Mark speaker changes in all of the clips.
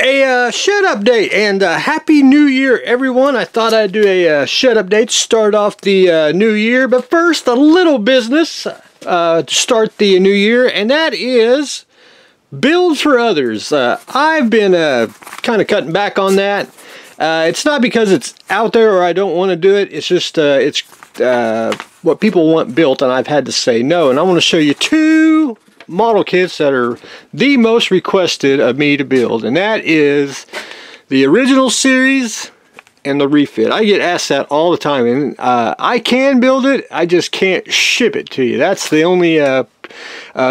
Speaker 1: A shed update, and Happy New Year, everyone. I thought I'd do a shed update to start off the new year, but first, a little business to start the new year, and that is build for others. I've been kind of cutting back on that. It's not because it's out there or I don't want to do it. It's just it's what people want built, and I've had to say no. And I want to show you two model kits that are the most requested of me to build, and that is the original series and the refit. I get asked that all the time, and I can build it, I just can't ship it to you. That's the only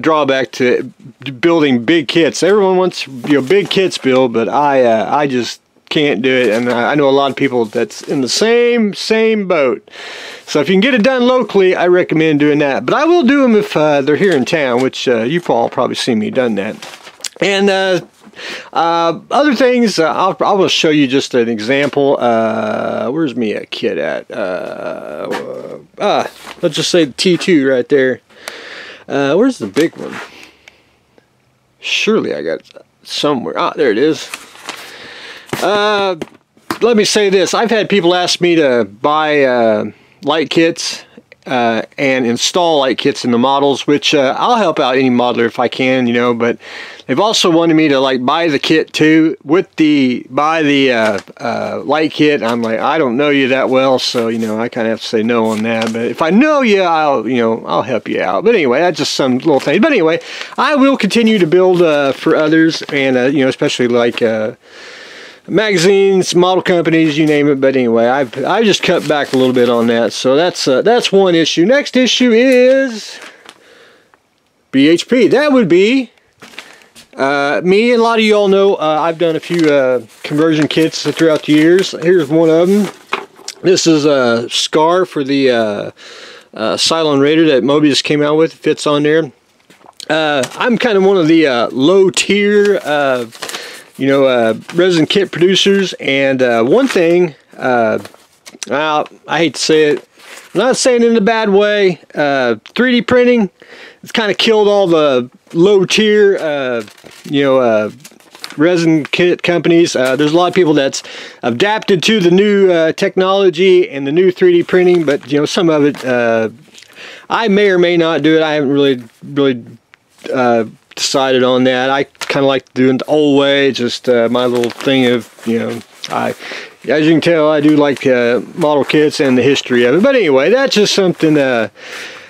Speaker 1: drawback to building big kits. Everyone wants big kits built, but I just can't do it, and I know a lot of people that's in the same boat. So if you can get it done locally, I recommend doing that. But I will do them if they're here in town, which you've all probably seen me done that. And other things, I will show you just an example. Where's me a kit at? Let's just say the T2 right there. Where's the big one? Surely I got it somewhere. Ah, there it is. Let me say this. I've had people ask me to buy light kits and install light kits in the models, which I'll help out any modeler if I can, but they've also wanted me to buy the kit too with buy the light kit. I'm like, I don't know you that well, so I kind of have to say no on that. But if I know you, I'll help you out. But anyway, that's just some little thing. But anyway, I will continue to build for others, and especially magazines, model companies, you name it. But anyway, I just cut back a little bit on that. So that's one issue. Next issue is BHP. That would be me, and a lot of you all know I've done a few conversion kits throughout the years. Here's one of them. This is a scar for the Cylon Raider that Mobius came out with. It fits on there. I'm kind of one of the low tier resin kit producers, and one thing, I hate to say it, I'm not saying it in a bad way, 3D printing, it's kind of killed all the low tier, resin kit companies. There's a lot of people that's adapted to the new technology and the new 3D printing, but some of it, I may or may not do it. I haven't really decided on that. I kind of like doing it the old way, just my little thing of, as you can tell, I do like model kits and the history of it. But anyway, that's just something,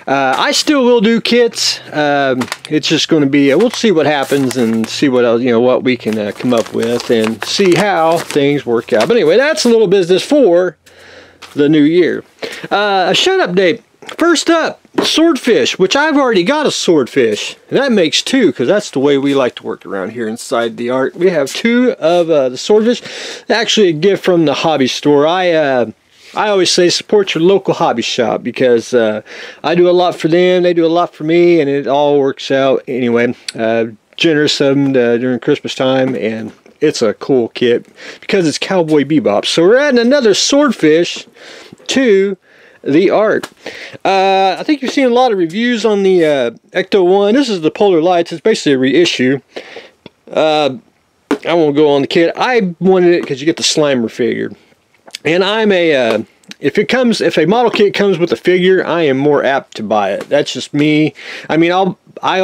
Speaker 1: I still will do kits. It's just going to be, we'll see what happens and see what else, what we can come up with and see how things work out. But anyway, that's a little business for the new year. A shed update. First up, swordfish, which I've already got a swordfish, and that makes two, because that's the way we like to work around here inside the art. We have two of the swordfish. Actually, a gift from the hobby store. I always say support your local hobby shop, because I do a lot for them, they do a lot for me, and it all works out anyway. Generous of them during Christmas time, and it's a cool kit because it's Cowboy Bebop. So we're adding another swordfish to the art. I think you've seen a lot of reviews on the Ecto 1. This is the Polar Lights. It's basically a reissue. I won't go on the kit. I wanted it because you get the Slimer figure. And I'm a if a model kit comes with a figure, I am more apt to buy it. That's just me. I mean, I'll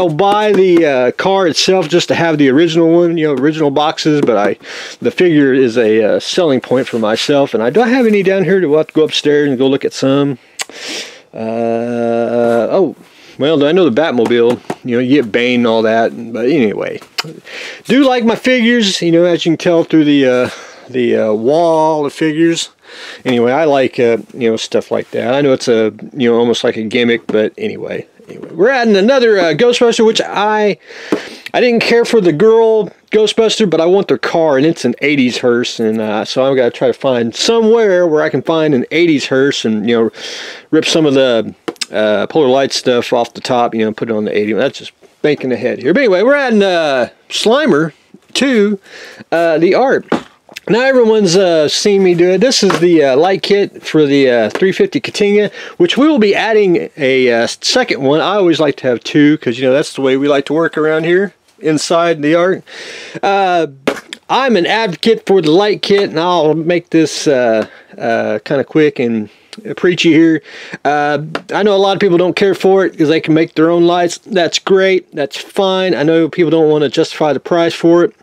Speaker 1: buy the car itself just to have the original one, original boxes, but the figure is a selling point for myself. And do I have any down here? Do I have to go upstairs and go look at some? Oh, well, I know the Batmobile, you get Bane and all that, but anyway, do like my figures, as you can tell through the wall of figures. Anyway, I like stuff like that. I know it's a almost like a gimmick, but anyway, we're adding another Ghostbuster, which I didn't care for the girl Ghostbuster, but I want their car, and it's an 80s hearse, and so I've got to try to find somewhere where I can find an 80s hearse and rip some of the Polar Light stuff off the top, put it on the 80. That's just banking ahead here. But anyway, we're adding Slimer to the art. Now everyone's seen me do it. This is the light kit for the 350 Katinga, which we will be adding a second one. I always like to have two, because that's the way we like to work around here inside the art. I'm an advocate for the light kit, and I'll make this kind of quick and preachy here. I know a lot of people don't care for it because they can make their own lights. That's great. That's fine. I know people don't want to justify the price for it.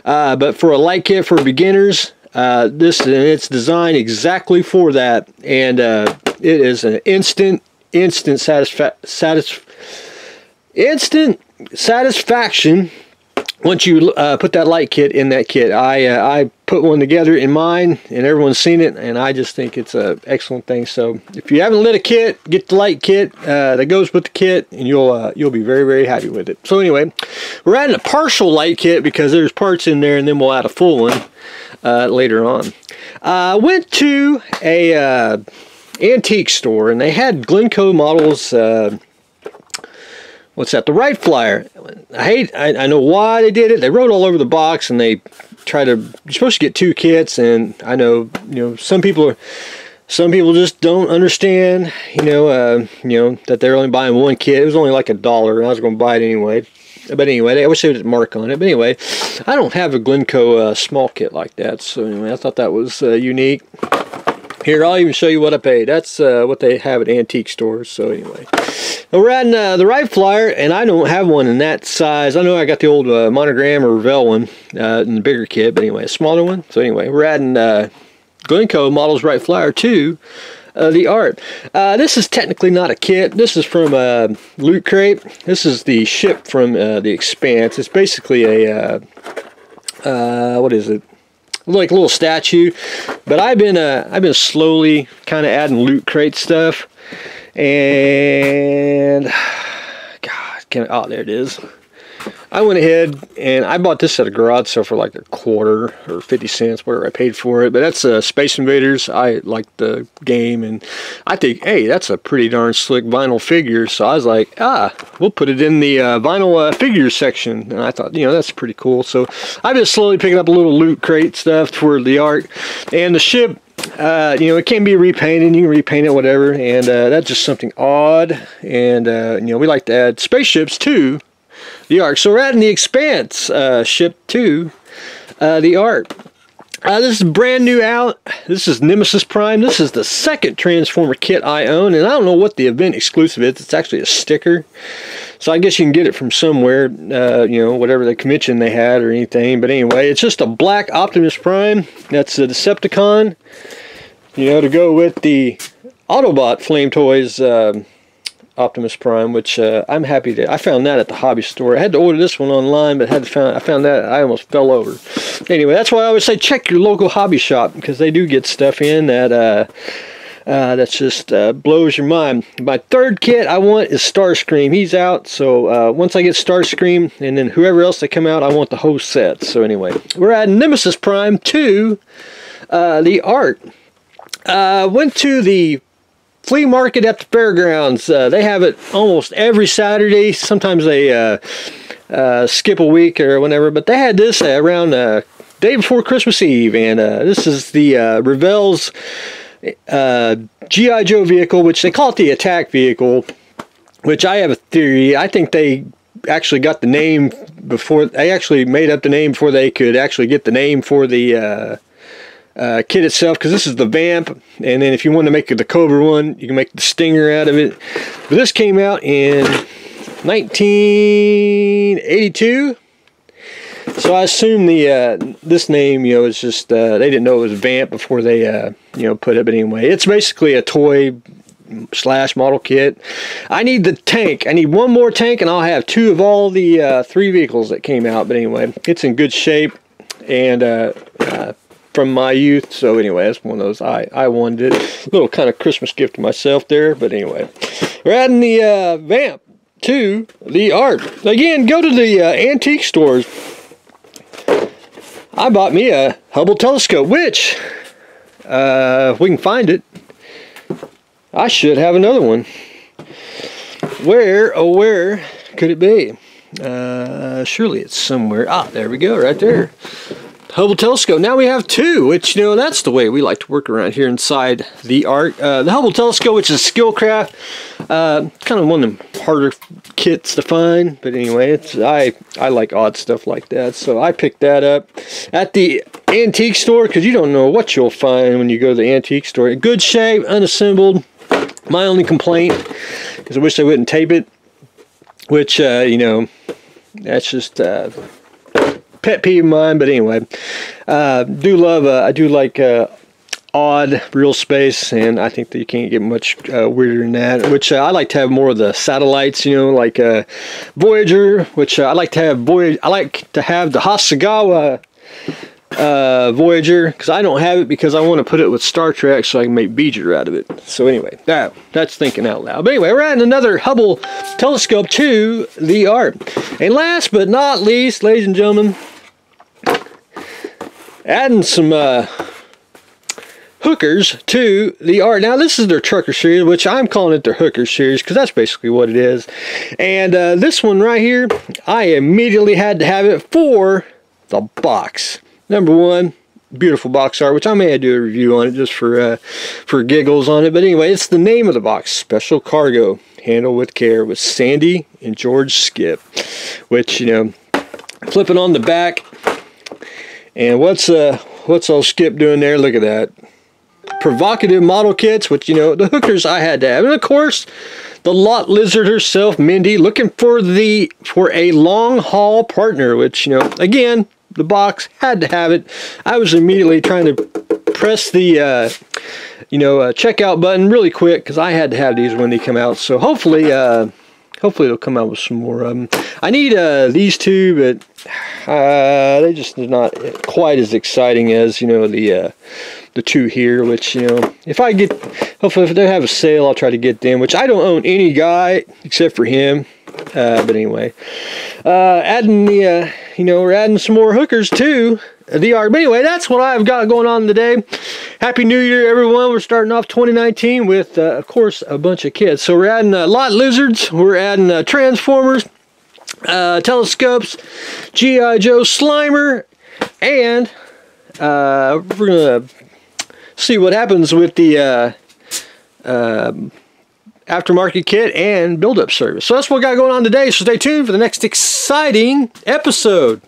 Speaker 1: But for a light kit for beginners, it's designed exactly for that. And it is an instant satisfaction once you put that light kit in that kit. I put one together in mine, and everyone's seen it, and I just think it's an excellent thing. So if you haven't lit a kit, get the light kit that goes with the kit, and you'll be very, very happy with it. So anyway, we're adding a partial light kit because there's parts in there, and then we'll add a full one later on. I went to a antique store, and they had Glencoe models. What's that? The Wright Flyer. I know why they did it. They wrote all over the box, and they you're supposed to get 2 kits, and I know, some people just don't understand, that they're only buying 1 kit. It was only like $1, and I was going to buy it anyway. But anyway, I wish they would mark on it. But anyway, I don't have a Glencoe small kit like that. So anyway, I thought that was unique. Here, I'll even show you what I paid. That's what they have at antique stores. So anyway, we're adding the Wright Flyer, and I don't have one in that size. I know I got the old Monogram or Revell one in the bigger kit, but anyway, a smaller one. So anyway, we're adding Glencoe models Wright Flyer to the Art. This is technically not a kit. This is from Loot Crate. This is the ship from the Expanse. It's basically a what is it? Like a little statue. But I've been slowly kind of adding Loot Crate stuff, and God, oh, there it is. I went ahead and I bought this at a garage sale for like $0.25 or 50 cents, whatever I paid for it. But that's Space Invaders. I like the game, and I think, hey, that's a pretty darn slick vinyl figure. So I was like, we'll put it in the vinyl figures section. And I thought, that's pretty cool. So I've been slowly picking up a little Loot Crate stuff for the Art. And the ship, it can be repainted. You can repaint it, whatever. And that's just something odd. And, we like to add spaceships too. The Ark. So we're adding the Expanse ship to the Ark. This is brand new out. This is Nemesis Prime. This is the 2nd Transformer kit I own, and I don't know what the event exclusive is. It's actually a sticker. So I guess you can get it from somewhere, whatever the convention they had or anything. But anyway, it's just a black Optimus Prime. That's a Decepticon, to go with the Autobot Flame Toys Optimus Prime, which I'm happy to. I found that at the hobby store. I had to order this one online, but I found that I almost fell over. Anyway, that's why I always say check your local hobby shop, because they do get stuff in that that's just blows your mind. My 3rd kit I want is Starscream. He's out, so once I get Starscream and then whoever else they come out, I want the whole set. So anyway, we're adding Nemesis Prime to the Art. Went to the flea market at the fairgrounds. They have it almost every Saturday. Sometimes they skip a week or whatever, but they had this around day before Christmas Eve, and this is the Revell's G.I. Joe vehicle, which they call it the attack vehicle, which I have a theory. I think they actually got the name before, they actually made up the name before they could actually get the name for the kit itself, because this is the Vamp, and then if you want to make the Cobra one, you can make the Stinger out of it. But this came out in 1982, so I assume the this name, is just they didn't know it was Vamp before they put it. But anyway, it's basically a toy / model kit. I need the tank. I need one more tank, and I'll have 2 of all the 3 vehicles that came out. But anyway, it's in good shape, and from my youth. So anyway, that's one of those I wanted it. A little kind of Christmas gift to myself there. But anyway, we're adding the Vamp to the Art. Again, go to the antique stores. I bought me a Hubble telescope, which if we can find it, I should have another one. Where could it be? Surely it's somewhere. There we go, right there. Hubble telescope. Now we have two, which, you know, that's the way we like to work around here inside the Ark. The Hubble telescope, which is Skillcraft, kind of one of them harder kits to find, but anyway, it's I like odd stuff like that, so I picked that up at the antique store, because you don't know what you'll find when you go to the antique store. In good shape, unassembled. My only complaint is I wish they wouldn't tape it, which, you know, that's just pet peeve of mine. But anyway, I do like odd real space, and I think that you can't get much weirder than that, which I like to have more of the satellites, you know, like Voyager, which I like to have the Hasegawa Voyager, because I don't have it because I want to put it with Star Trek so I can make Beeger out of it. So anyway, that's thinking out loud. But anyway, we're adding another Hubble telescope to the Ark. And last but not least, ladies and gentlemen, adding some hookers to the Ark. Now this is their trucker series, which I'm calling it their hooker series because that's basically what it is. And this one right here, I immediately had to have it for the box. Number one, beautiful box art, which I may do a review on it just for giggles on it. But anyway, it's the name of the box: Special Cargo, Handle with Care, with Sandy and George Skip. Which, you know, flipping on the back, and what's old Skip doing there? Look at that. Provocative model kits, which, you know, the hookers I had to have, and of course the lot lizard herself, Mindy, looking for a long haul partner, which, you know, again, the box had to have it. I was immediately trying to press the checkout button really quick because I had to have these when they come out. So hopefully they'll come out with some more of them. I need these two, but they just are not quite as exciting as, you know, the two here, which, you know, hopefully if they have a sale, I'll try to get them, which I don't own any guy except for him. But anyway, adding the, we're adding some more hookers to the Ark. But anyway, that's what I've got going on today. Happy New Year, everyone. We're starting off 2019 with, of course, a bunch of kits. So we're adding lot lizards, we're adding transformers, telescopes, G.I. Joe Slimer, and we're going to see what happens with the aftermarket kit and build-up service. So that's what we got going on today. So stay tuned for the next exciting episode.